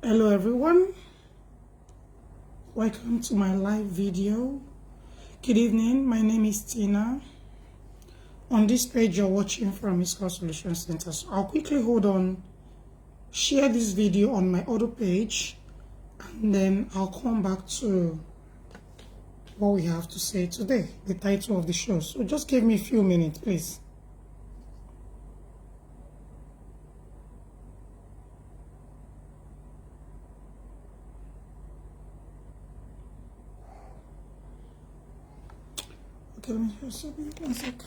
Hello everyone, welcome to my live video. Good evening, my name is Tina. On this page you're watching from Miss Call Solution Center. So I'll quickly hold on, share this video on my other page, and then I'll come back to what we have to say today, the title of the show. So just give me a few minutes, please. Okay, let me just one second.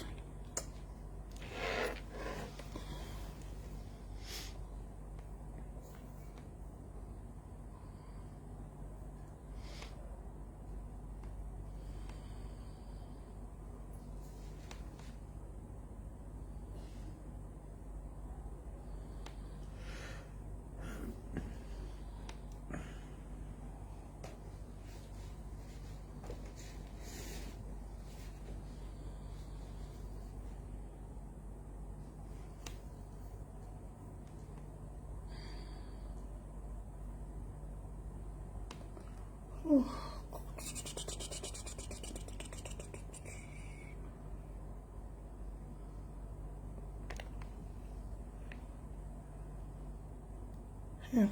Yeah.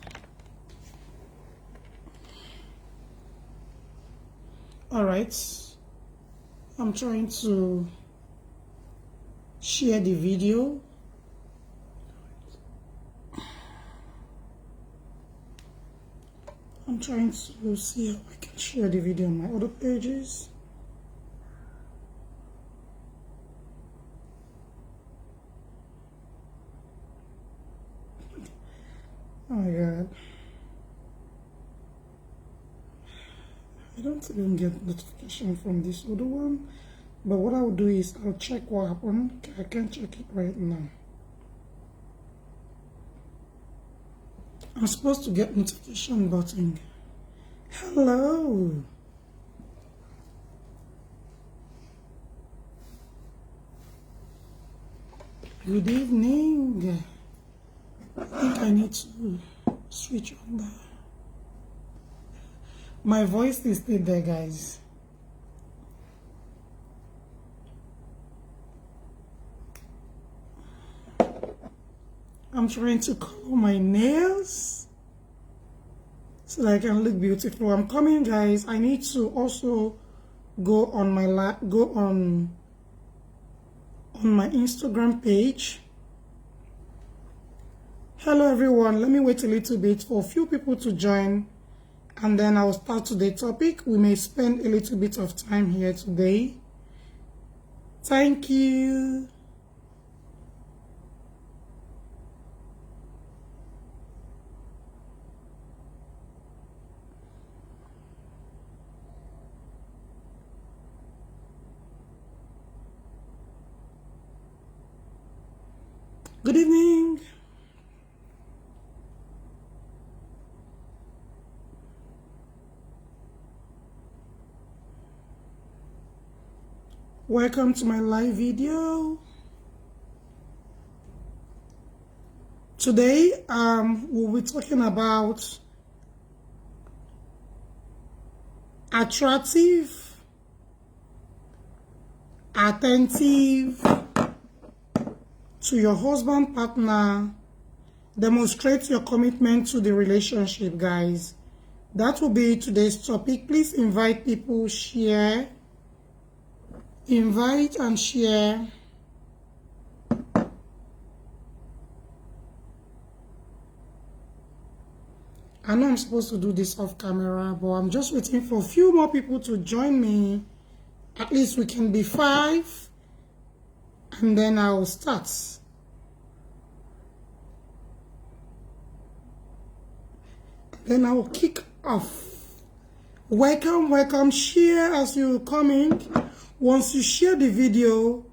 All right. I'm trying to share the video. I'm trying to see how I can share the video on my other pages. Oh my God. I don't even get notification from this other one, but what I'll do is I'll check what happened. I can check it right now. I'm supposed to get notification button. Hello. Good evening. I think I need to switch on that. My voice is still there, guys. I'm trying to color my nails so that I can look beautiful. I'm coming, guys. I need to also go on my on my Instagram page. Hello everyone. Let me wait a little bit for a few people to join, and then I'll start today's topic. We may spend a little bit of time here today. Thank you. Good evening. Welcome to my live video. Today, we'll be talking about attractive, attentive to your husband, partner. Demonstrate your commitment to the relationship, guys. That will be today's topic. Please invite people, share. Invite and share. I know I'm supposed to do this off camera, but I'm just waiting for a few more people to join me. At least we can be 5, and then I'll start. Then I'll kick off. Welcome, welcome. Share as you come in. Once you share the video,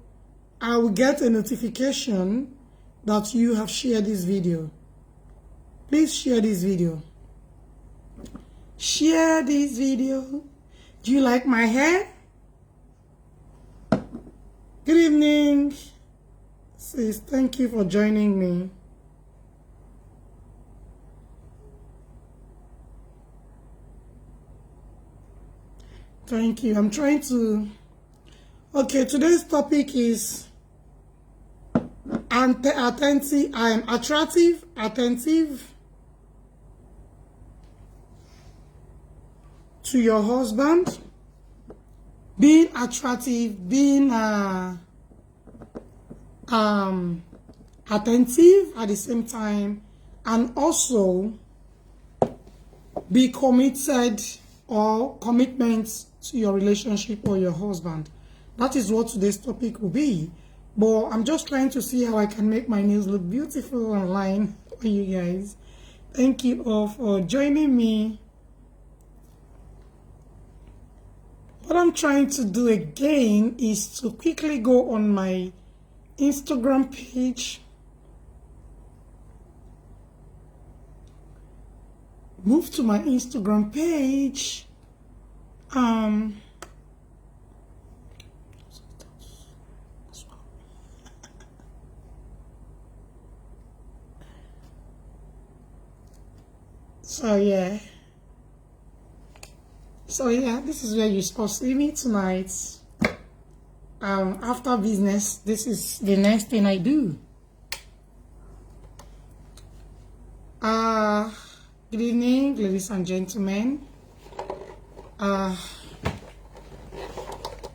I will get a notification that you have shared this video. Please share this video. Share this video. Do you like my hair? Good evening. Sis, thank you for joining me. Thank you. I'm trying to. Okay, today's topic is attentive. I'm attentive to your husband. Being attractive, being attentive at the same time, and also be committed or commitment to your relationship or your husband. That is what today's topic will be. But I'm just trying to see how I can make my nails look beautiful online for you guys. Thank you all for joining me. What I'm trying to do again is to quickly go on my Instagram page. Move to my Instagram page. So yeah, this is where you're supposed to see me tonight. After business, this is the next thing I do. Good evening, ladies and gentlemen. My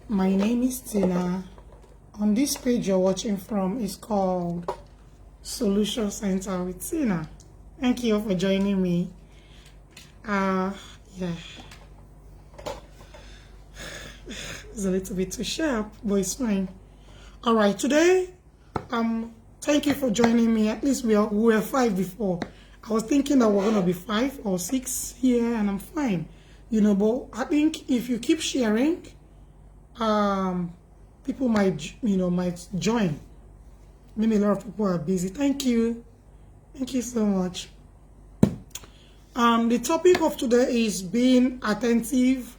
name is Tina. On this page you're watching from is called Solution Center with Tina. Thank you for joining me. Yeah. It's a little bit too sharp, but it's fine. All right, today, thank you for joining me. At least we were 5 before. I was thinking that we're gonna be 5 or 6 here, and I'm fine. You know, but I think if you keep sharing, people might join. Maybe a lot of people are busy. Thank you so much. The topic of today is being attentive,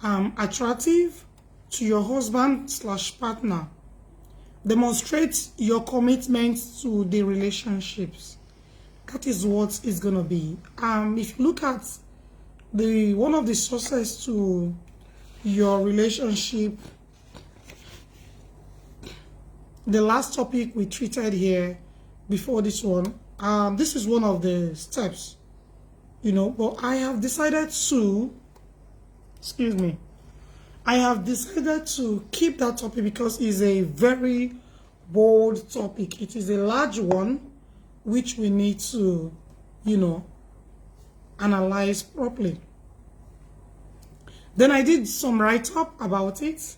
attractive to your husband/partner. Demonstrate your commitment to the relationships. That is what it's gonna be. If you look at one of the sources to your relationship, the last topic we treated here before this one, this is one of the steps, but I have decided to, keep that topic because it's a very bold topic. It is a large one which we need to, analyze properly. Then I did some write-up about it,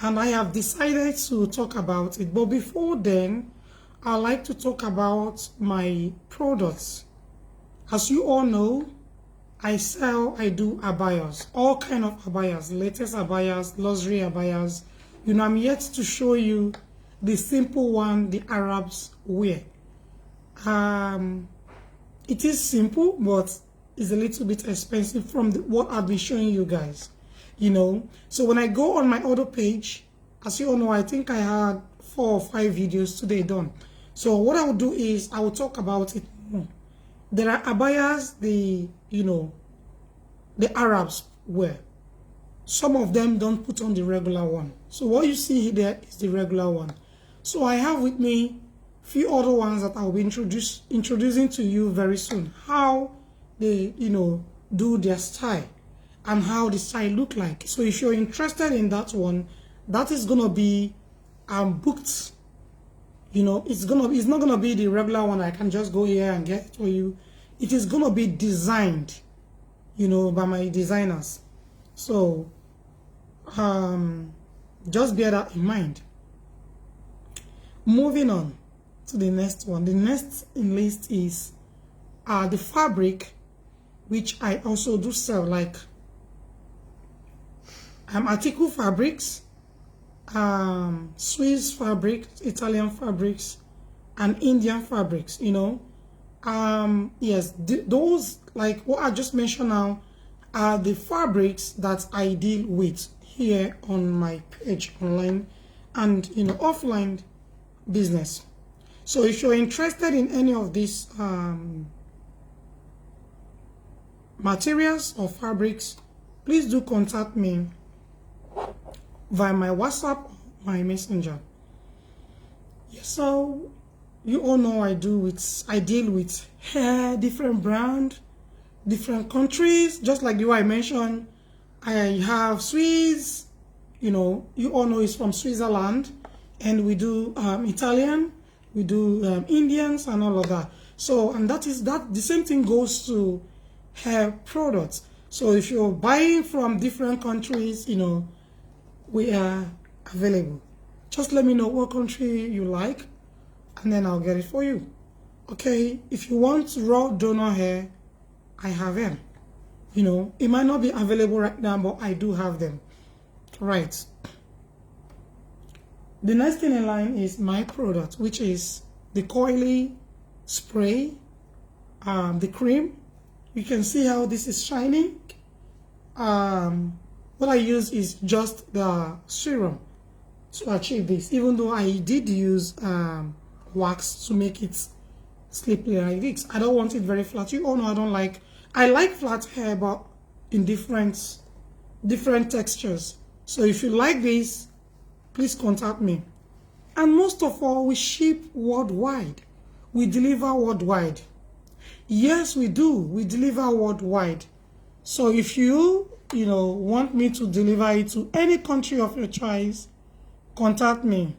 and I have decided to talk about it. But before then, I like to talk about my products. As you all know, I do abayas, all kind of abayas, latest abayas, luxury abayas. I'm yet to show you the simple one the Arabs wear. It is simple, but it's a little bit expensive from what I've been showing you guys. So when I go on my other page, as you all know, I think I had 4 or 5 videos today done. So what I will do is I will talk about it more. There are abayas the Arabs wear. Some of them don't put on the regular one. So what you see there is the regular one. So I have with me few other ones that I will be introducing to you very soon. How they do their style and how the style look like. So if you're interested in that one, that is gonna be booked. It's not gonna be the regular one I can just go here and get for you. It is gonna be designed, by my designers. So just bear that in mind. Moving on to the next one. The next in list is the fabric, which I also do sell, like article fabrics, Swiss fabrics, Italian fabrics, and Indian fabrics. Yes, those, like what I just mentioned now, are the fabrics that I deal with here on my page online and offline business. So if you're interested in any of these materials or fabrics, please do contact me via my WhatsApp or my Messenger. Yes, so you all know I deal with hair, different brand, different countries. Just like you I mentioned, I have Swiss, you all know it's from Switzerland, and we do Italian, we do Indians and all of that. So, and the same thing goes to hair products. So if you're buying from different countries, we are available. Just let me know what country you like, and then I'll get it for you. Okay, if you want raw donor hair, I have them. It might not be available right now, but I do have them. Right. The next thing in line is my product, which is the coily spray, the cream. You can see how this is shining. What I use is just the serum to achieve this, even though I did use wax to make it slippery like this. I don't want it very flat. You all know I like flat hair, but in different textures. So if you like this, please contact me. And most of all, we ship worldwide. We deliver worldwide. Yes, we do. We deliver worldwide. So if you, want me to deliver it to any country of your choice, contact me.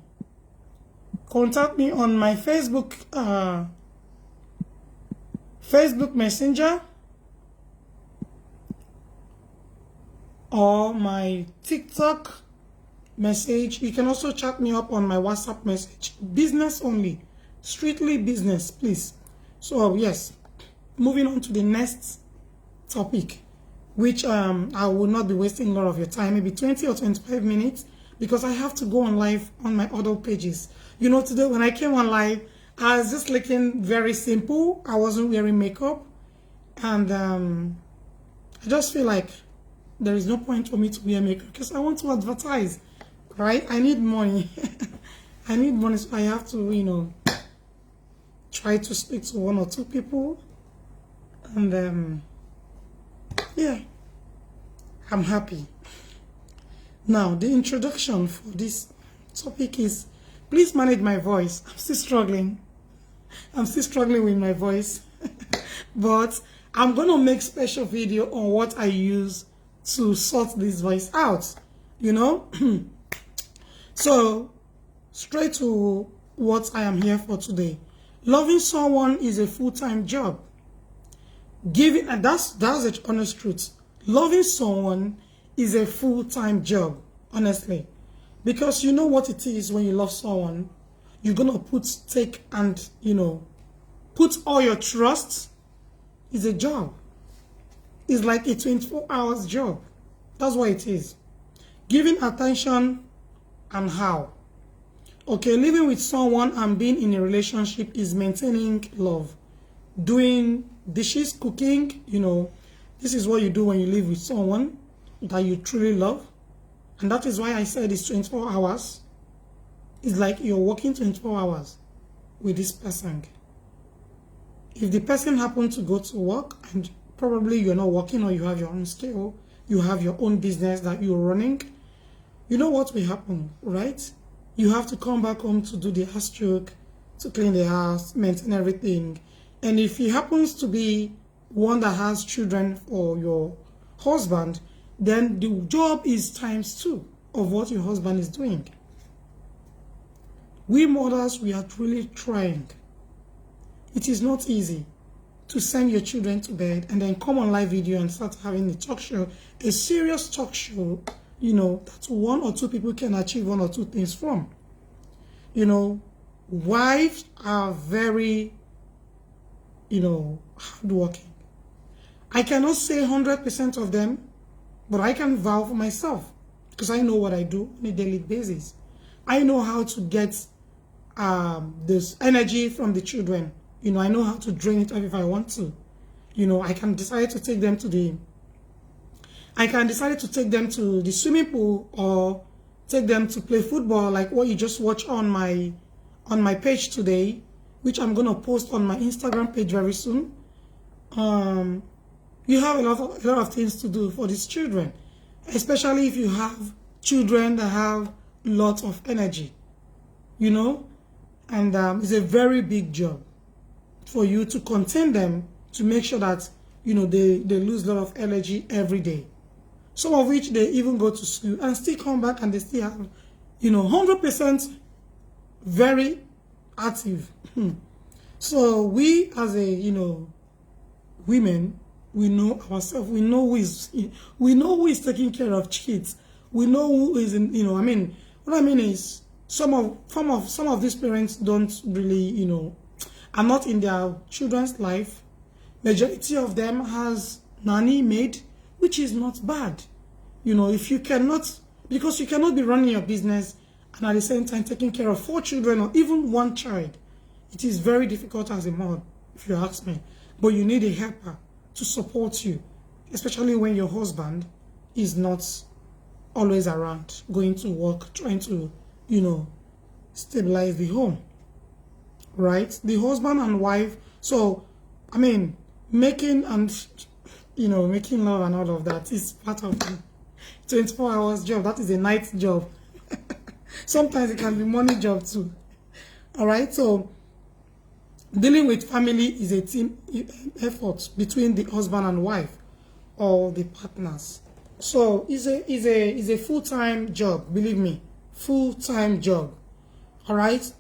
Contact me on my Facebook Messenger or my TikTok message. You can also chat me up on my WhatsApp message. Business only. Strictly business, please. So yes, moving on to the next topic, which I will not be wasting a lot of your time, maybe 20 or 25 minutes, because I have to go on live on my other pages. Today when I came on live, I was just looking very simple. I wasn't wearing makeup, and I just feel like there is no point for me to wear makeup because I want to advertise, right? I need money. I need money, so I have to, try to speak to one or two people, and yeah, I'm happy. Now, the introduction for this topic is, please manage my voice. I'm still struggling with my voice, but I'm gonna make special video on what I use to sort this voice out, So, straight to what I am here for today. Loving someone is a full-time job. That's an honest truth. Loving someone is a full-time job, honestly. Because you know what it is when you love someone. You're gonna put all your trust. It's a job. It's like a 24 hours job. That's what it is. Giving attention and how. Okay, living with someone and being in a relationship is maintaining love. Doing dishes, cooking, this is what you do when you live with someone that you truly love. And that is why I said it's 24 hours. It's like you're working 24 hours with this person. If the person happens to go to work and probably you're not working, or you have your own skill, you have your own business that you're running, you know what will happen, right? You have to come back home to do the house work, to clean the house, maintain everything. And if he happens to be one that has children for your husband, then the job is ×2 of what your husband is doing. We mothers, we are really trying. It is not easy to send your children to bed and then come on live video and start having a talk show, a serious talk show, that one or two people can achieve one or two things from. Wives are very, hardworking. I cannot say 100% of them, but I can vow for myself because I know what I do on a daily basis. I know how to get this energy from the children. I know how to drain it off if I want to. I can decide to take them to the swimming pool, or take them to play football, like what you just watched on my page today, which I'm gonna post on my Instagram page very soon. you have a lot of things to do for these children, especially if you have children that have lots of energy, you know, and it's a very big job for you to contain them, to make sure that, you know, they lose a lot of energy every day. Some of which they even go to school and still come back and they still have, you know, 100% very active. So we as a, you know, women, we know ourselves. We know who is taking care of kids. We know who is in, you know, I mean, what I mean is some of these parents don't really, you know, are not in their children's life. Majority of them has nanny maid, which is not bad. You know, if you cannot, because you cannot be running your business and at the same time taking care of 4 children or even 1 child. It is very difficult as a mom, if you ask me. But you need a helper to support you, especially when your husband is not always around, going to work, trying to, you know, stabilize the home, right? The husband and wife. So, I mean, making and, you know, making love and all of that is part of the 24 hours job. That is a night job. Sometimes it can be morning job too. All right. So dealing with family is a team effort between the husband and wife or the partners. So it's a full-time job. Believe me, full-time job. All right.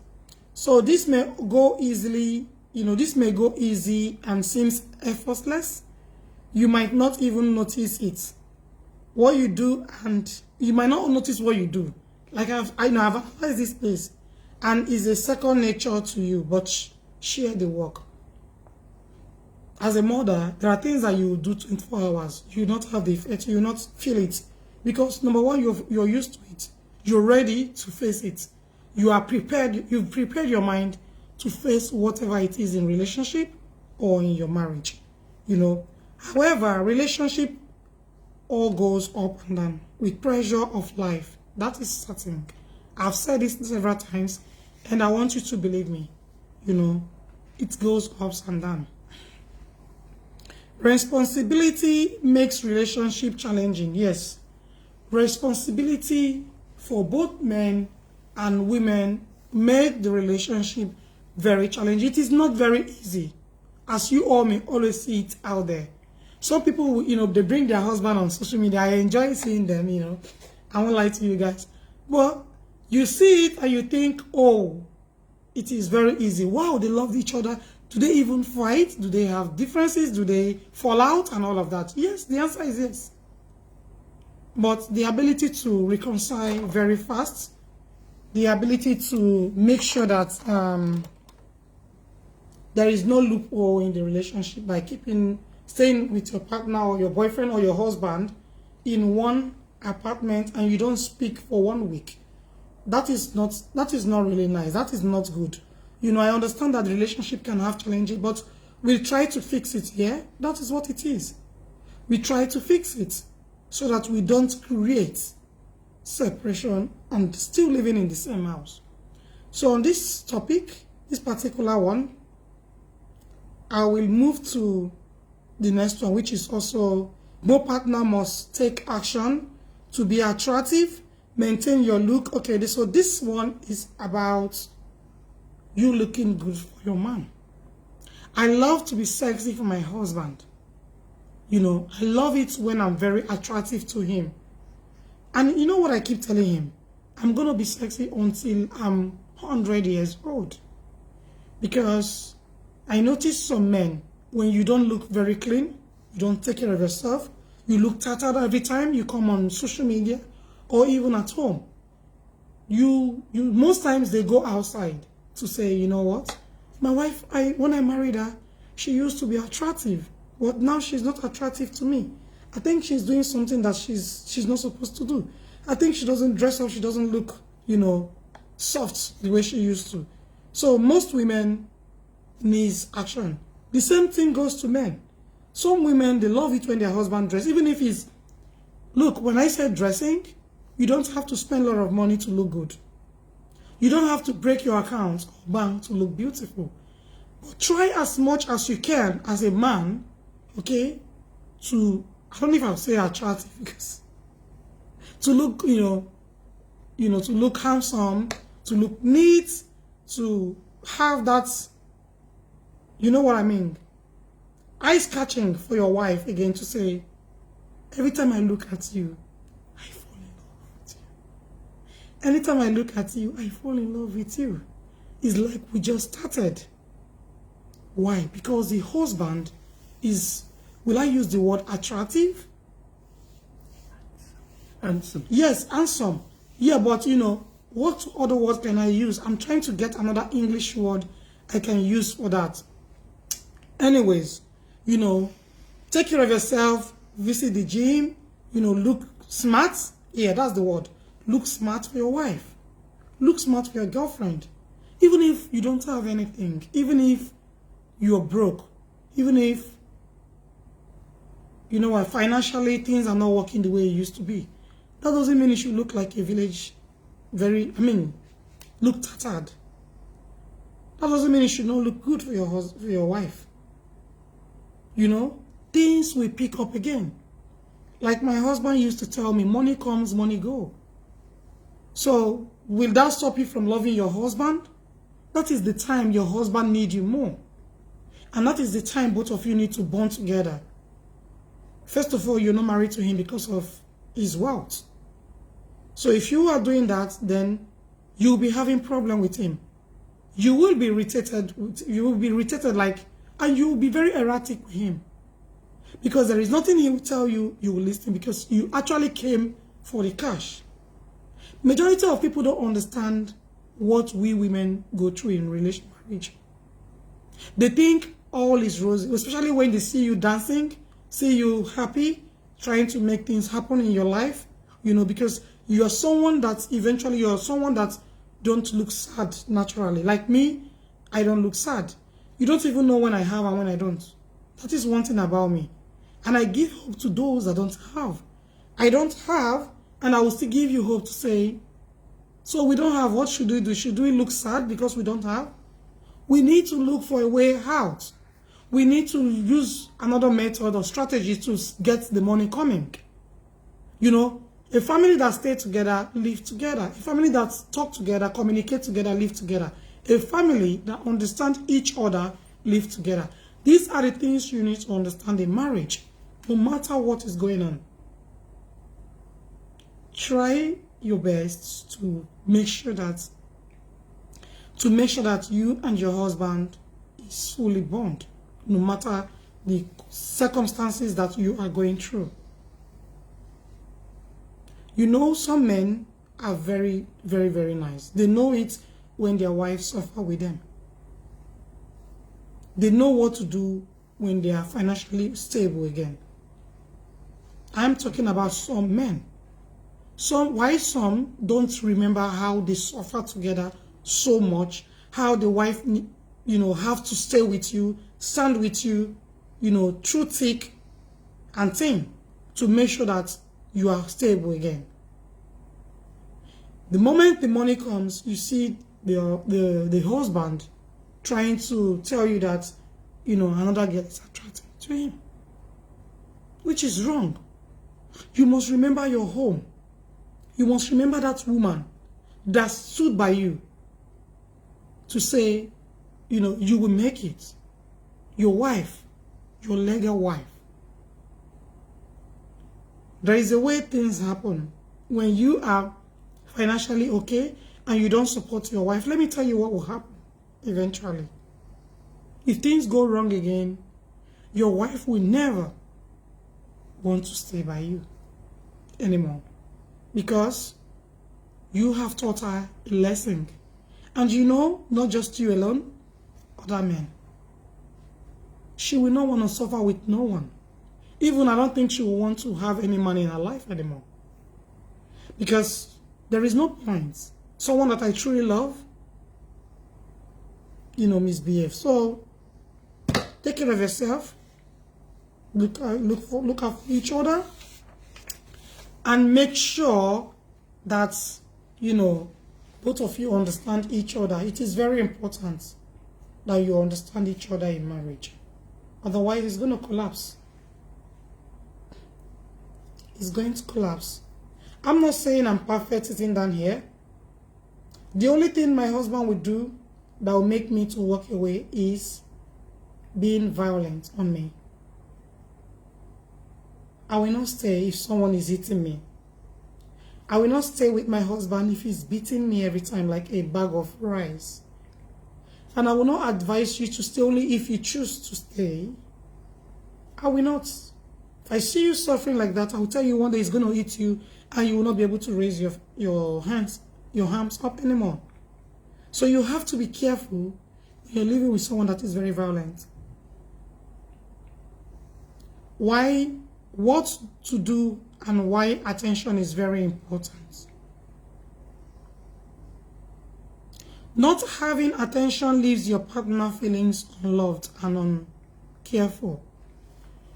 So this may go easily. You know, this may go easy and seems effortless. You might not even notice it. What you do, and you might not notice what you do. Like I know I've analyzed this place, and it's a second nature to you, but share the work. As a mother, there are things that you do 24 hours. You not have the effect, you not feel it. Because number one, you're used to it. You're ready to face it. You are prepared, you've prepared your mind to face whatever it is in relationship or in your marriage. You know. However, relationship all goes up and down with pressure of life. That is certain. I've said this several times, and I want you to believe me. You know, it goes ups and down. Responsibility makes relationship challenging. Yes. Responsibility for both men and women make the relationship very challenging. It is not very easy, as you all may always see it out there. Some people, you know, they bring their husband on social media. I enjoy seeing them, you know. I won't lie to you guys. But you see it and you think, oh, it is very easy. Wow, they love each other. Do they even fight? Do they have differences? Do they fall out and all of that? Yes, the answer is yes. But the ability to reconcile very fast, the ability to make sure that there is no loophole in the relationship by staying with your partner or your boyfriend or your husband in one apartment and you don't speak for 1 week. That is not really nice. That is not good. You know, I understand that the relationship can have challenges, but we'll try to fix it here. That is what it is. We try to fix it so that we don't create separation and still living in the same house. So on this topic, this particular one, I will move to the next one, which is also both partner must take action to be attractive, maintain your look. Okay, so this one is about you looking good for your man. I love to be sexy for my husband. You know, I love it when I'm very attractive to him. And you know what I keep telling him? I'm going to be sexy until I'm 100 years old. Because I notice some men, when you don't look very clean, you don't take care of yourself, you look tattered every time you come on social media or even at home. You most times they go outside to say, you know what? My wife, when I married her, she used to be attractive, but now she's not attractive to me. I think she's doing something that she's not supposed to do. I think she doesn't dress up, she doesn't look, you know, soft the way she used to. So most women needs action. The same thing goes to men. Some women, they love it when their husband dresses, even if it's, look, when I say dressing, you don't have to spend a lot of money to look good. You don't have to break your account or bank to look beautiful. But try as much as you can as a man, okay, to, I don't know if I'll say attractive, because to look, to look handsome, to look neat, to have that, you know what I mean? Eyes catching for your wife again, to say, every time I look at you, I fall in love with you. Anytime I look at you, I fall in love with you. It's like we just started. Why? Because the husband is, will I use the word attractive? Handsome. Yes, handsome. Yeah, but what other words can I use? I'm trying to get another English word I can use for that. Anyways, take care of yourself, visit the gym, look smart. Yeah, that's the word. Look smart for your wife. Look smart for your girlfriend. Even if you don't have anything, even if you're broke, even if, financially things are not working the way it used to be, that doesn't mean you should look like a village, look tattered. That doesn't mean you should not look good for your wife. Things will pick up again. Like my husband used to tell me, money comes, money go. So will that stop you from loving your husband? That is the time your husband needs you more. And that is the time both of you need to bond together. First of all, you're not married to him because of his wealth. So if you are doing that, then you'll be having problem with him. You will be irritated. And you will be very erratic with him. Because there is nothing he will tell you, you will listen, because you actually came for the cash. Majority of people don't understand what we women go through in marriage. They think all is rosy, especially when they see you dancing, see you happy, trying to make things happen in your life, because you're someone that don't look sad naturally. Like me, I don't look sad. You don't even know when I have and when I don't. That is one thing about me. And I give hope to those that don't have. I don't have, and I will still give you hope to say, so we don't have, what should we do? Should we look sad because we don't have? We need to look for a way out. We need to use another method or strategy to get the money coming. A family that stays together, live together. A family that talk together, communicate together, live together. A family that understand each other, live together. These are the things you need to understand in marriage, no matter what is going on. Try your best to make sure that you and your husband is fully bond, no matter the circumstances that you are going through. Some men are very, very, very nice. They know it when their wives suffer with them. They know what to do when they are financially stable again. I'm talking about some men. Why some don't remember how they suffer together so much, how the wife, have to stay with you, stand with you, through thick and thin, to make sure that you are stable again. The moment the money comes, you see the husband trying to tell you that, another girl is attracted to him, which is wrong. You must remember your home. You must remember that woman that stood by you to say, you will make it. Your wife, your legal wife. There is a way things happen when you are financially okay and you don't support your wife. Let me tell you what will happen eventually. If things go wrong again, your wife will never want to stay by you anymore, because you have taught her a lesson. And not just you alone, other men. She will not want to suffer with no one. Even I don't think she will want to have any man in her life anymore. Because there is no point. Someone that I truly love, misbehave. So take care of yourself. Look after each other. And make sure that, both of you understand each other. It is very important that you understand each other in marriage. Otherwise, it's going to collapse. is going to collapse. I'm not saying I'm perfect sitting down here. The only thing my husband would do that will make me to walk away is being violent on me. I will not stay if someone is hitting me. I will not stay with my husband if he's beating me every time like a bag of rice. And I will not advise you to stay only if you choose to stay. I will not. If I see you suffering like that, I will tell you one day it's going to hit you and you will not be able to raise your arms up anymore. So you have to be careful when you're living with someone that is very violent. Why, what to do and why attention is very important. Not having attention leaves your partner feelings unloved and uncared for.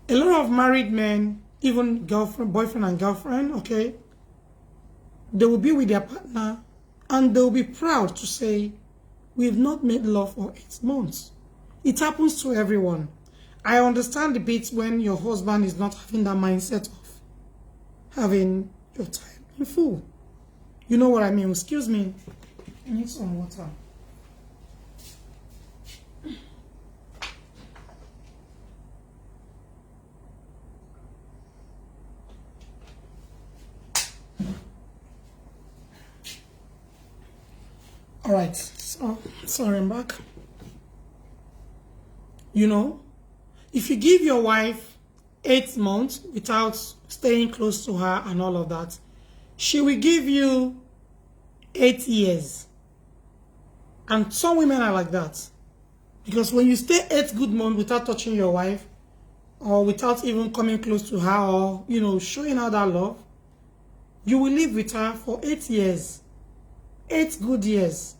A lot of married men, even boyfriend and girlfriend, okay, they will be with their partner and they will be proud to say, we've not made love for 8 months. It happens to everyone. I understand the bit when your husband is not having that mindset of having your time in full. You know what I mean? Excuse me. I need some water. All right. So, sorry, I'm back. You know, if you give your wife 8 months without staying close to her and all of that, she will give you 8 years. And some women are like that. Because when you stay 8 good months without touching your wife, or without even coming close to her, or, you know, showing her that love, you will live with her for 8 years. 8 good years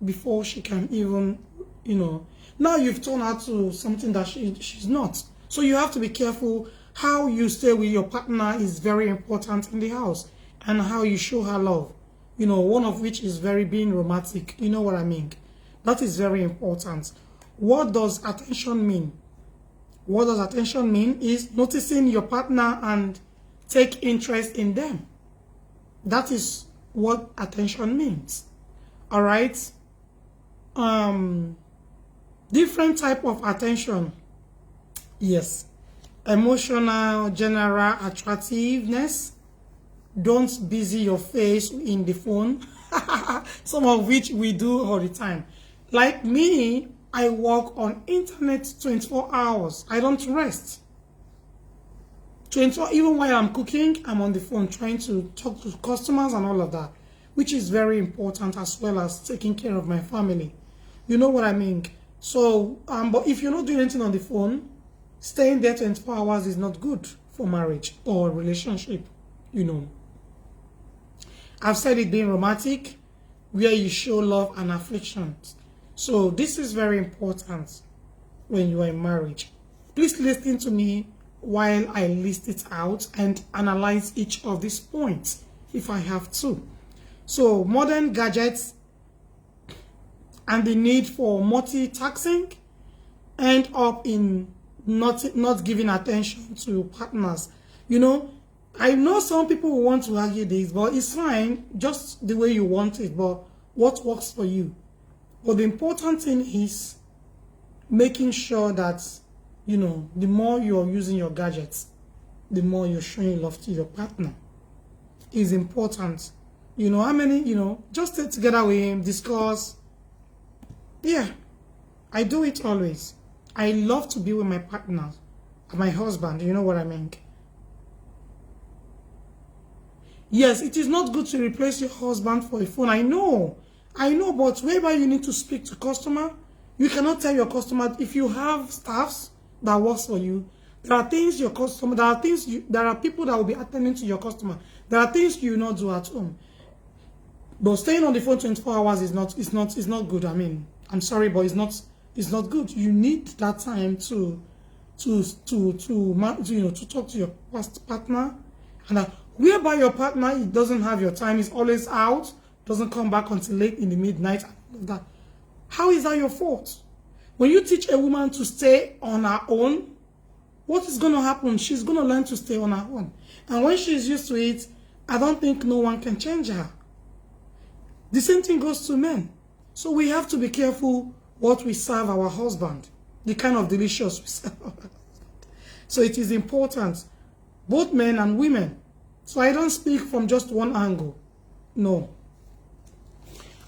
before she can even, you know. Now you've turned her to something that she's not. So you have to be careful. How you stay with your partner is very important in the house. And how you show her love. You know, one of which is very being romantic. You know what I mean? That is very important. What does attention mean? What does attention mean is noticing your partner and take interest in them. That is what attention means. All right? Different type of attention. Yes. Emotional, general attractiveness. Don't busy your face in the phone. Some of which we do all the time. Like me, I work on internet 24 hours. I don't rest. 24, even while I'm cooking, I'm on the phone trying to talk to customers and all of that, which is very important, as well as taking care of my family. You know what I mean? So, but if you're not doing anything on the phone, staying there 24 hours is not good for marriage or relationship, you know. I've said it being romantic, where you show love and affection. So this is very important when you are in marriage. Please listen to me while I list it out and analyze each of these points if I have to. So modern gadgets and the need for multitasking end up in not giving attention to partners. You know, I know some people will want to argue this, but it's fine, just the way you want it, but what works for you. But the important thing is making sure that, you know, the more you're using your gadgets, the more you're showing love to your partner. It's important. You know, how many, you know, just stay together with him, discuss. Yeah, I do it always. I love to be with my partner, my husband, you know what I mean? Yes, it is not good to replace your husband for a phone. I know, but wherever you need to speak to customer, you cannot tell your customer, if you have staffs that works for you, there are things your customer, there are people that will be attending to your customer. There are things you not do at home. But staying on the phone 24 hours is not good. I mean, I'm sorry, but it's not good. You need that time to talk to your partner, and whereby your partner, it doesn't have your time, is always out, doesn't come back until late in the midnight, and all of that. How is that your fault? When you teach a woman to stay on her own, what is going to happen? She's going to learn to stay on her own. And when she's used to it, I don't think no one can change her. The same thing goes to men. So we have to be careful what we serve our husband, the kind of delicious we serve our husband. So it is important, both men and women. So I don't speak from just one angle. No.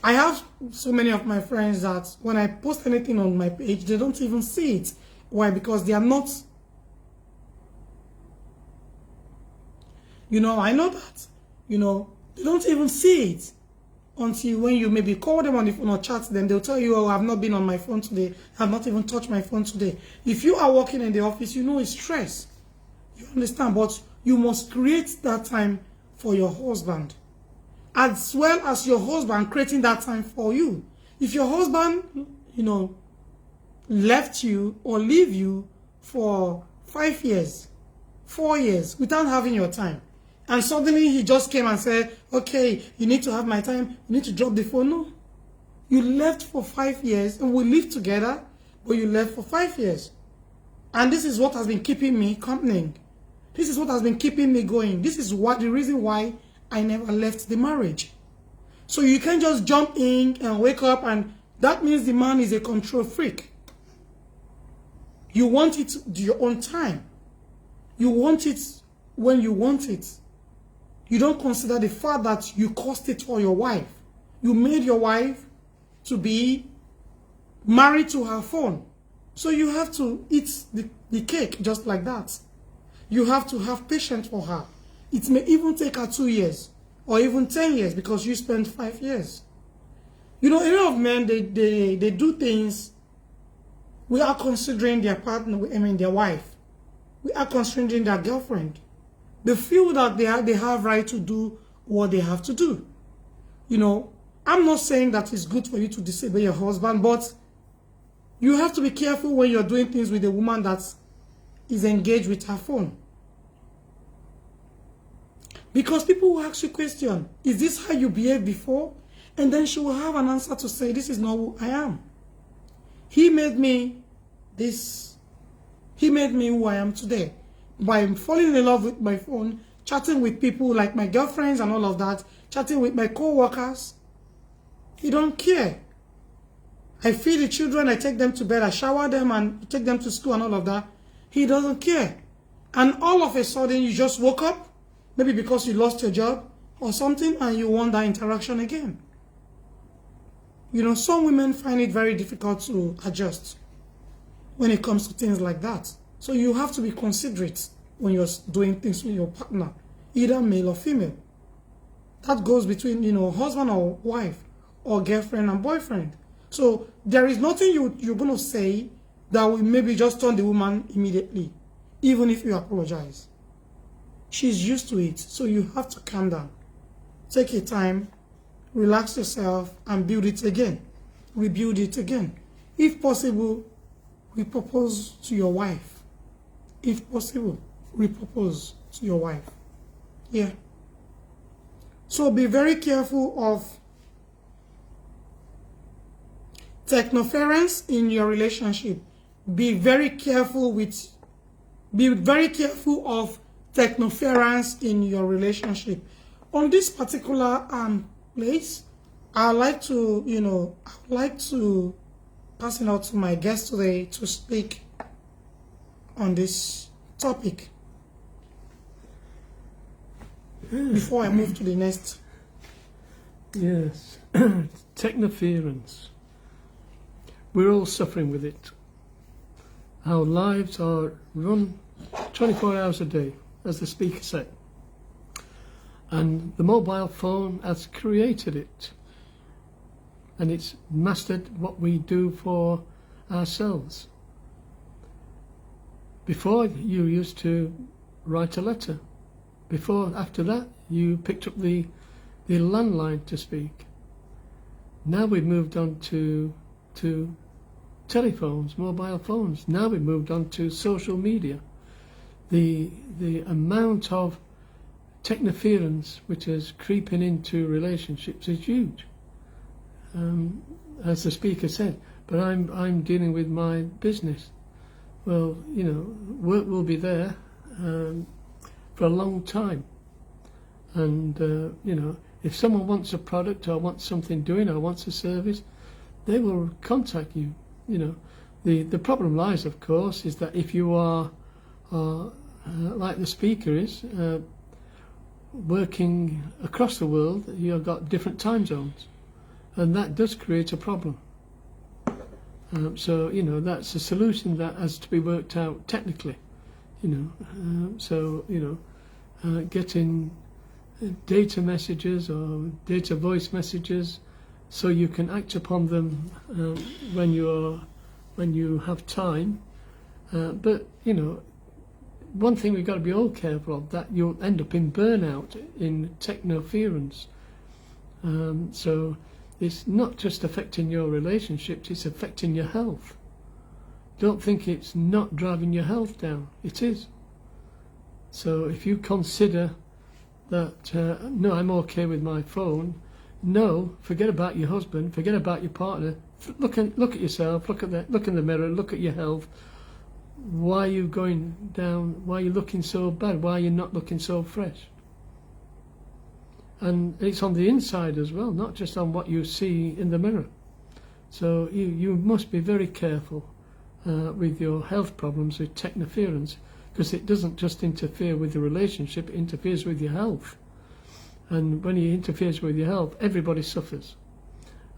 I have so many of my friends that when I post anything on my page, they don't even see it. Why? Because they are not, I know that, they don't even see it until when you maybe call them on the phone or chat them, they'll tell you, oh, I've not been on my phone today. I've not even touched my phone today. If you are working in the office, it's stress. You understand? But you must create that time for your husband, as well as your husband creating that time for you. If your husband, left you or leave you for 5 years, 4 years without having your time, and suddenly he just came and said, okay, you need to have my time, you need to drop the phone. No. You left for 5 years, and we lived together, but you left for 5 years. And this is what has been keeping me company. This is what has been keeping me going. This is the reason why I never left the marriage. So you can't just jump in and wake up, and that means the man is a control freak. You want it your own time. You want it when you want it. You don't consider the fact that you cost it for your wife. You made your wife to be married to her phone. So you have to eat the cake just like that. You have to have patience for her. It may even take her 2 years or even 10 years because you spent 5 years. A lot of men, they do things without considering their partner, their wife. We are considering their girlfriend. They feel that they have right to do what they have to do. I'm not saying that it's good for you to disobey your husband, but you have to be careful when you're doing things with a woman that is engaged with her phone. Because people will ask you a question, is this how you behaved before? And then she will have an answer to say, this is not who I am. He made me this. He made me who I am today. By falling in love with my phone, chatting with people like my girlfriends and all of that, chatting with my co-workers. He don't care. I feed the children, I take them to bed, I shower them and take them to school and all of that. He doesn't care. And all of a sudden, you just woke up, maybe because you lost your job or something, and you want that interaction again. Some women find it very difficult to adjust when it comes to things like that. So you have to be considerate when you're doing things with your partner, either male or female. That goes between, husband or wife or girlfriend and boyfriend. So there is nothing you're going to say that will maybe just turn the woman immediately, even if you apologize. She's used to it, so you have to calm down. Take your time, relax yourself, and build it again. Rebuild it again. If possible, repropose to your wife. If possible, repropose to your wife. Yeah. So be very careful of technoference in your relationship. Be very careful of technoference in your relationship. On this particular place, I'd like to, pass it out to my guest today to speak on this topic before I move to the next. Yes, technoference. We're all suffering with it. Our lives are run 24 hours a day, as the speaker said. And the mobile phone has created it. And it's mastered what we do for ourselves. Before, you used to write a letter. After that, you picked up the landline to speak. Now we've moved on to telephones, mobile phones. Now we've moved on to social media. The amount of technoference which is creeping into relationships is huge, as the speaker said. But I'm dealing with my business. well, you know, work will be there for a long time. And, you know, if someone wants a product or wants something doing or wants a service, they will contact you. You know, the problem lies, of course, is that if you are like the speaker is, working across the world, you've got different time zones, and that does create a problem. So, you know, that's a solution that has to be worked out technically, you know. So, you know, getting data messages or data voice messages so you can act upon them when you have time. But, you know, one thing we've got to be all careful of, that you'll end up in burnout, in technoference. So it's not just affecting your relationships, it's affecting your health. Don't think it's not driving your health down. It is. So if you consider that, no, I'm okay with my phone, no, forget about your husband, forget about your partner, look at yourself, look in the mirror, look at your health. Why are you going down? Why are you looking so bad? Why are you not looking so fresh? And it's on the inside as well, not just on what you see in the mirror. So you must be very careful with your health problems, with technoference, because it doesn't just interfere with the relationship, it interferes with your health. And when it interferes with your health, everybody suffers.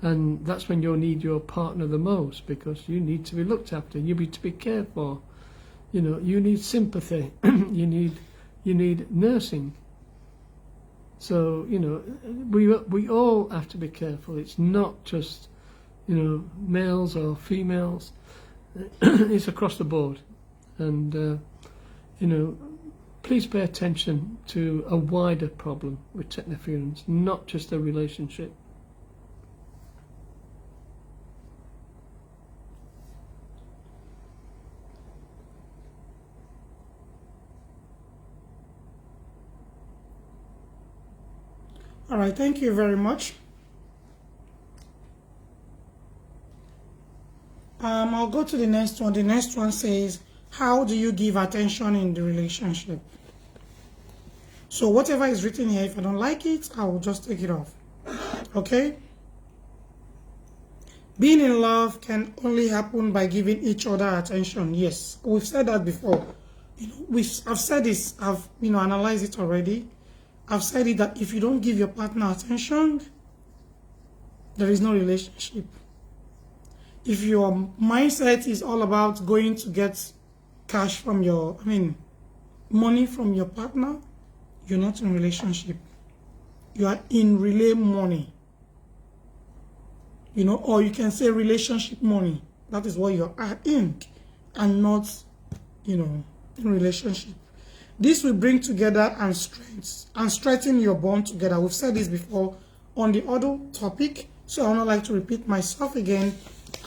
And that's when you'll need your partner the most, because you need to be looked after, you need to be cared for. You know, you need sympathy, you need nursing. So, you know, we all have to be careful. It's not just, you know, males or females. It's across the board. And, you know, please pay attention to a wider problem with technoference, not just a relationship. All right, thank you very much. I'll go to the next one. The next one says, how do you give attention in the relationship? So whatever is written here, if I don't like it, I will just take it off. Okay? Being in love can only happen by giving each other attention. Yes, we've said that before. You know, I've said this, I've analyzed it already. I've said it that if you don't give your partner attention, there is no relationship. If your mindset is all about going to get cash from money from your partner, you're not in a relationship. You are in relay money. You know, or you can say relationship money. That is what you are in, and not, you know, in relationship. This will bring together and strengthen your bond together. We've said this before on the other topic, so I would not like to repeat myself again.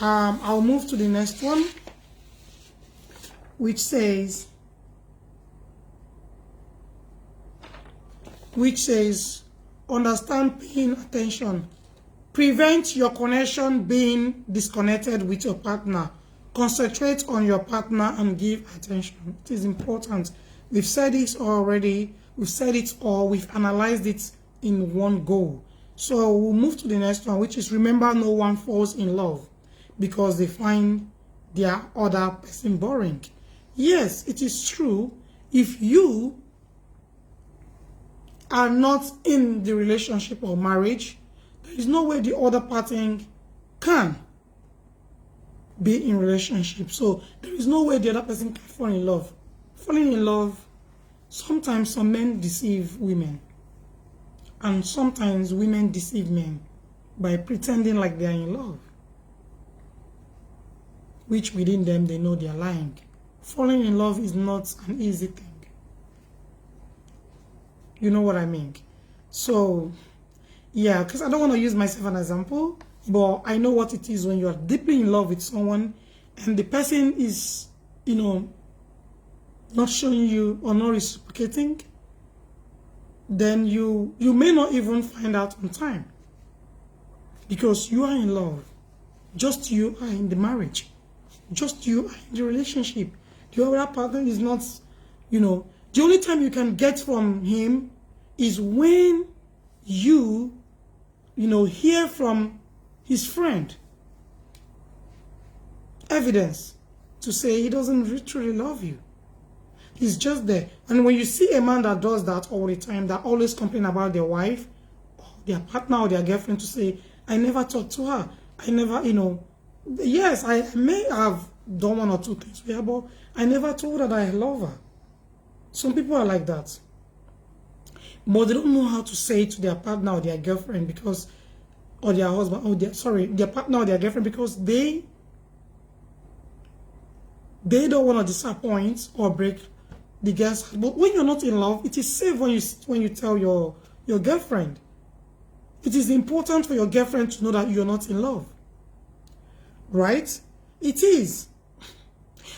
I'll move to the next one, which says, understand paying attention. Prevent your connection being disconnected with your partner. Concentrate on your partner and give attention. It is important. We've said this already. We've said it all. We've analyzed it in one go. So we'll move to the next one, which is, remember, no one falls in love because they find their other person boring. Yes, it is true. If you are not in the relationship or marriage, there is no way the other party can be in relationship. So there is no way the other person can fall in love. Falling in love, sometimes some men deceive women, and sometimes women deceive men by pretending like they are in love, which within them they know they are lying. Falling in love is not an easy thing. You know what I mean? So, yeah, because I don't want to use myself as an example, but I know what it is when you are deeply in love with someone and the person is, you know, not showing you or not reciprocating, then you may not even find out on time, because you are in love. Just you are in the marriage. Just you are in the relationship. The other partner is not, the only time you can get from him is when you hear from his friend evidence to say he doesn't truly love you. He's just there. And when you see a man that does that all the time, that always complain about their wife, or their partner, or their girlfriend, to say, I never talked to her. I never, yes, I may have done one or two things with her, but I never told her that I love her. Some people are like that. But they don't know how to say it to their partner or their girlfriend because, or their husband, or their partner or their girlfriend, because they don't want to disappoint or break the girl's heart. But when you're not in love, it is safe when you tell your girlfriend. It is important for your girlfriend to know that you're not in love. Right? It is.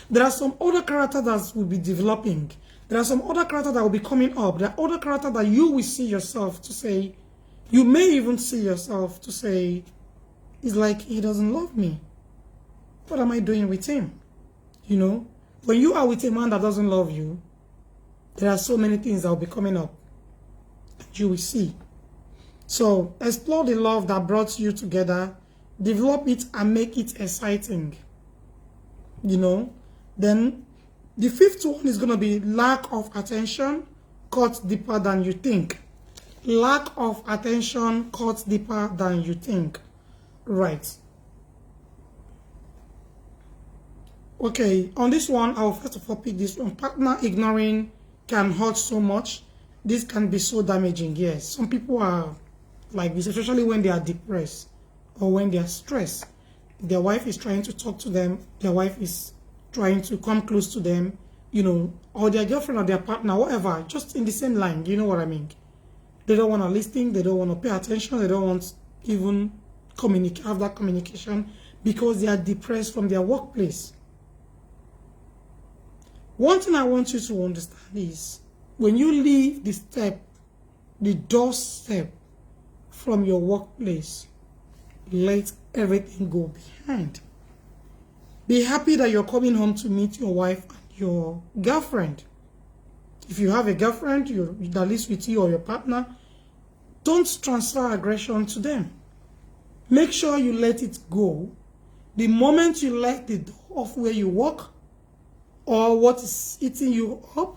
There are some other characters that will be developing. There are some other characters that will be coming up. There are other characters that you will see yourself to say, you may even see yourself to say, it's like he doesn't love me. What am I doing with him? When you are with a man that doesn't love you, there are so many things that will be coming up that you will see. So explore the love that brought you together, develop it and make it exciting. Then the fifth one is going to be lack of attention cuts deeper than you think. Lack of attention cuts deeper than you think. Right. Okay, on this one, I'll first of all pick this one. Partner ignoring can hurt so much. This can be so damaging, yes. Some people are like this, especially when they are depressed or when they are stressed. Their wife is trying to talk to them. Their wife is trying to come close to them, or their girlfriend or their partner, whatever, just in the same line, you know what I mean? They don't want to listen. They don't want to pay attention. They don't want even have that communication because they are depressed from their workplace. One thing I want you to understand is when you leave the doorstep from your workplace, let everything go behind. Be happy that you're coming home to meet your wife and your girlfriend. If you have a girlfriend that lives with you or your partner, don't transfer aggression to them. Make sure you let it go. The moment you let the door off where you work, or what is eating you up,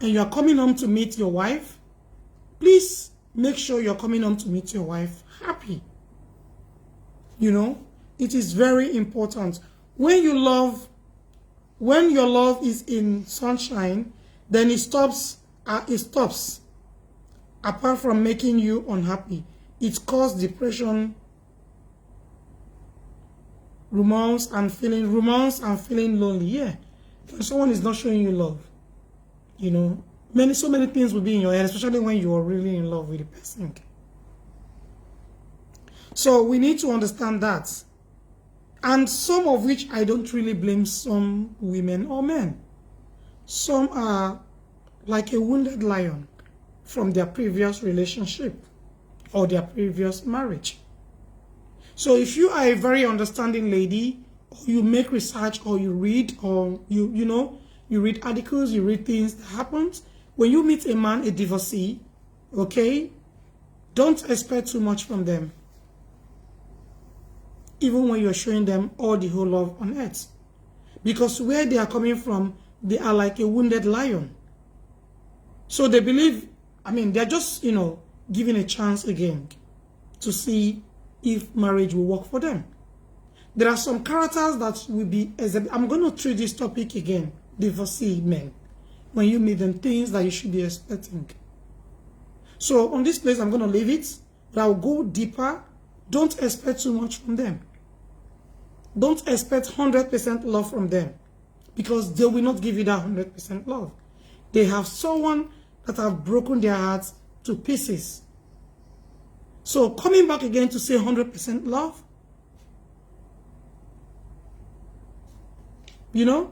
and you are coming home to meet your wife, please make sure you're coming home to meet your wife happy. It is very important. When your love is in sunshine, then it stops. Apart from making you unhappy, it causes depression, romance and feeling lonely. Yeah. When someone is not showing you love, so many things will be in your head, especially when you are really in love with the person. So we need to understand that. And some of which I don't really blame some women or men. Some are like a wounded lion from their previous relationship or their previous marriage. So if you are a very understanding lady, or you make research, or you read, or you read articles, you read things that happens, when you meet a man, a divorcee, okay, don't expect too much from them. Even when you're showing them all the whole love on earth. Because where they are coming from, they are like a wounded lion. So they believe, they're just, giving a chance again to see if marriage will work for them. There are some characters that will be, I'm going to treat this topic again, divorcee men. When you meet them, things that you should be expecting. So on this place, I'm going to leave it, but I'll go deeper. Don't expect too much from them. Don't expect 100% love from them, because they will not give you that 100% love. They have someone that have broken their hearts to pieces. So coming back again to say 100% love, there are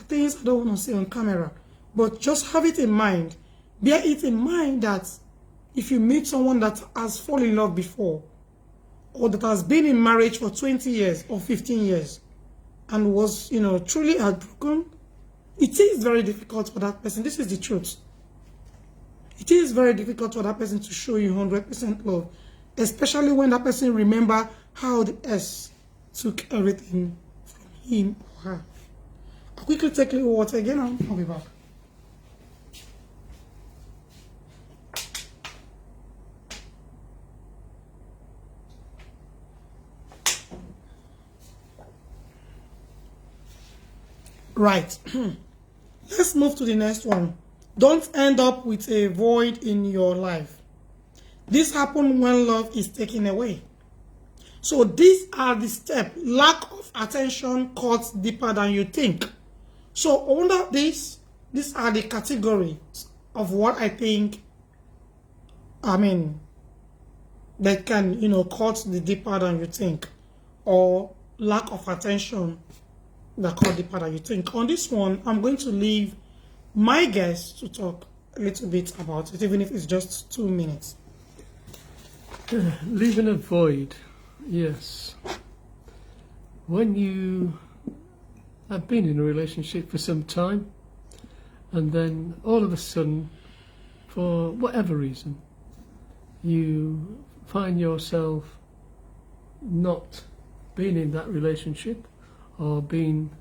things I don't want to say on camera, but just have it in mind. Bear it in mind that if you meet someone that has fallen in love before, or that has been in marriage for 20 years or 15 years and was, truly heartbroken, It is very difficult for that person. This is the truth. It is very difficult for that person to show you 100% love, especially when that person remember how the ex took everything from him or her. I'll quickly take a little water again and I'll be back. Right. Let's move to the next one. Don't end up with a void in your life. This happens when love is taken away. So these are the steps. Lack of attention cuts deeper than you think. So under these are the categories of what I think, that can, cut the deeper than you think, or lack of attention that cut deeper than you think. On this one, I'm going to leave my guest to talk a little bit about it, even if it's just 2 minutes. Leaving a void, yes. When you have been in a relationship for some time, and then all of a sudden, for whatever reason, you find yourself not being in that relationship, or being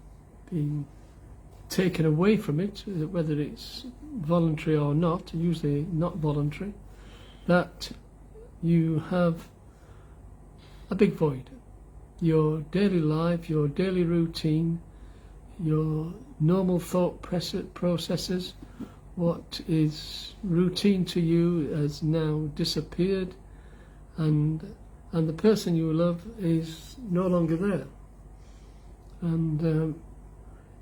taken away from it, whether it's voluntary or not, usually not voluntary, that you have a big void. Your daily life, your daily routine, your normal thought processes, what is routine to you has now disappeared, and the person you love is no longer there. And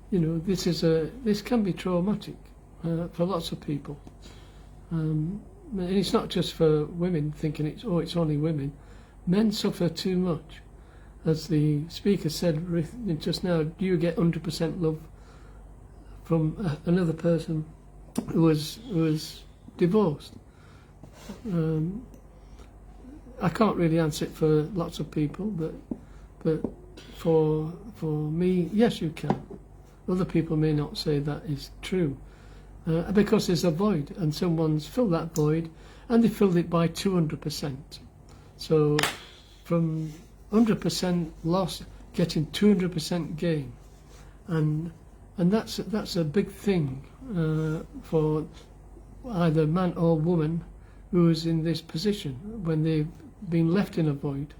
this can be traumatic for lots of people. And it's not just for women thinking it's only women. Men suffer too much. As the speaker said just now, do you get 100% love from another person who was divorced? I can't really answer it for lots of people, but for me, yes, you can. Other people may not say that is true, because there's a void, and someone's filled that void, and they filled it by 200%. So from 100% loss, getting 200% gain, and that's a big thing for either man or woman who is in this position when they've been left in a void.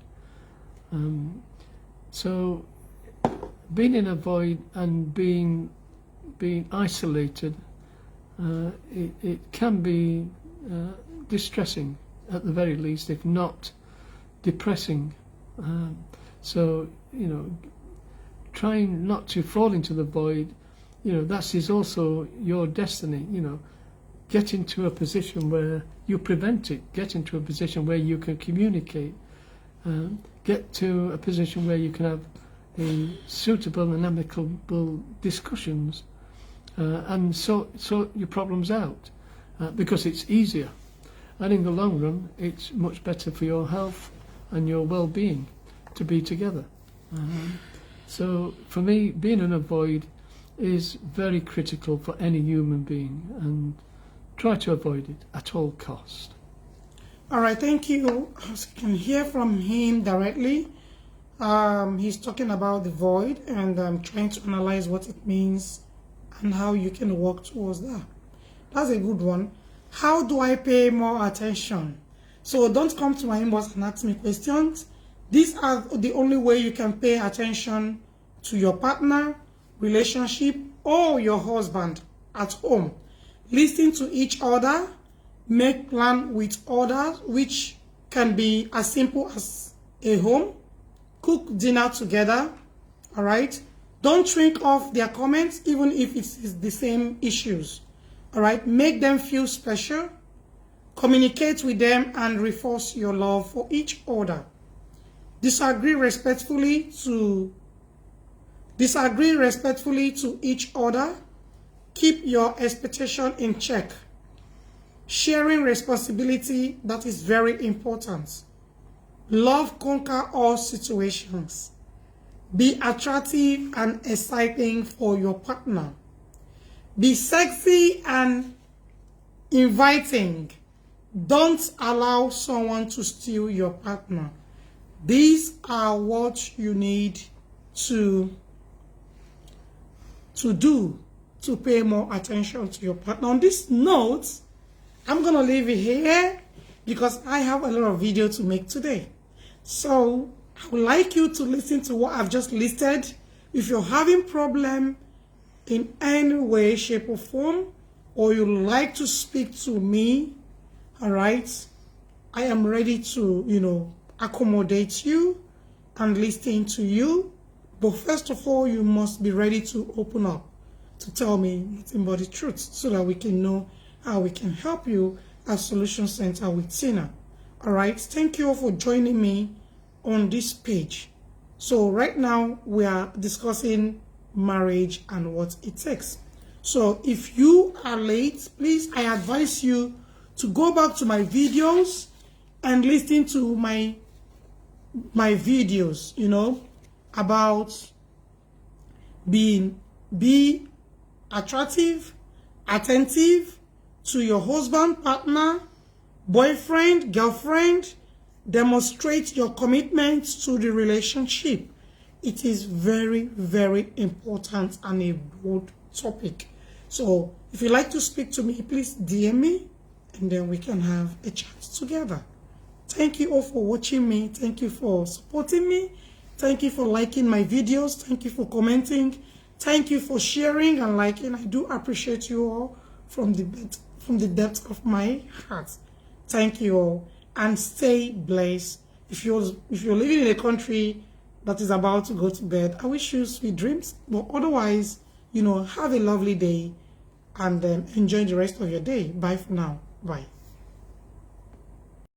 So being in a void and being isolated, it can be distressing at the very least, if not depressing. So trying not to fall into the void, that is also your destiny. Get into a position where you prevent it. Get into a position where you can communicate. Get to a position where you can have suitable and amicable discussions, and sort your problems out, because it's easier, and in the long run it's much better for your health and your well-being to be together. So for me, being in a void is very critical for any human being, and try to avoid it at all cost. All right, thank you. As you can hear from him directly, he's talking about the void, and I'm trying to analyze what it means and how you can work towards that. That's a good one. How do I pay more attention? So don't come to my inbox and ask me questions. These are the only way you can pay attention to your partner, relationship, or your husband at home. Listen to each other, make plan with others, which can be as simple as a home, cook dinner together, all right? Don't shrink off their comments, even if it's the same issues, all right? Make them feel special, communicate with them, and reinforce your love for each other. Disagree respectfully to each other. Keep your expectation in check. Sharing responsibility, that is very important. Love conquer all situations. Be attractive and exciting for your partner. Be sexy and inviting. Don't allow someone to steal your partner. These are what you need to do to pay more attention to your partner. On this note, I'm going to leave it here because I have a lot of video to make today. So I would like you to listen to what I've just listed. If you're having problem in any way, shape, or form, or you like to speak to me, all right, I am ready to, accommodate you and listen to you. But first of all, you must be ready to open up, to tell me nothing but the truth, so that we can know how we can help you at Solution Center with Tina. All right, thank you all for joining me on this page. So right now we are discussing marriage and what it takes. So if you are late, please, I advise you to go back to my videos and listen to my videos, about be attractive, attentive to your husband, partner, boyfriend, girlfriend. Demonstrate your commitment to the relationship. It is very, very important and a broad topic. So if you'd like to speak to me, please DM me and then we can have a chat together. Thank you all for watching me. Thank you for supporting me. Thank you for liking my videos. Thank you for commenting. Thank you for sharing and liking. I do appreciate you all from the depth of my heart. Thank you all. And stay blessed. If you're living in a country that is about to go to bed, I wish you sweet dreams. But otherwise, have a lovely day and enjoy the rest of your day. Bye for now. Bye.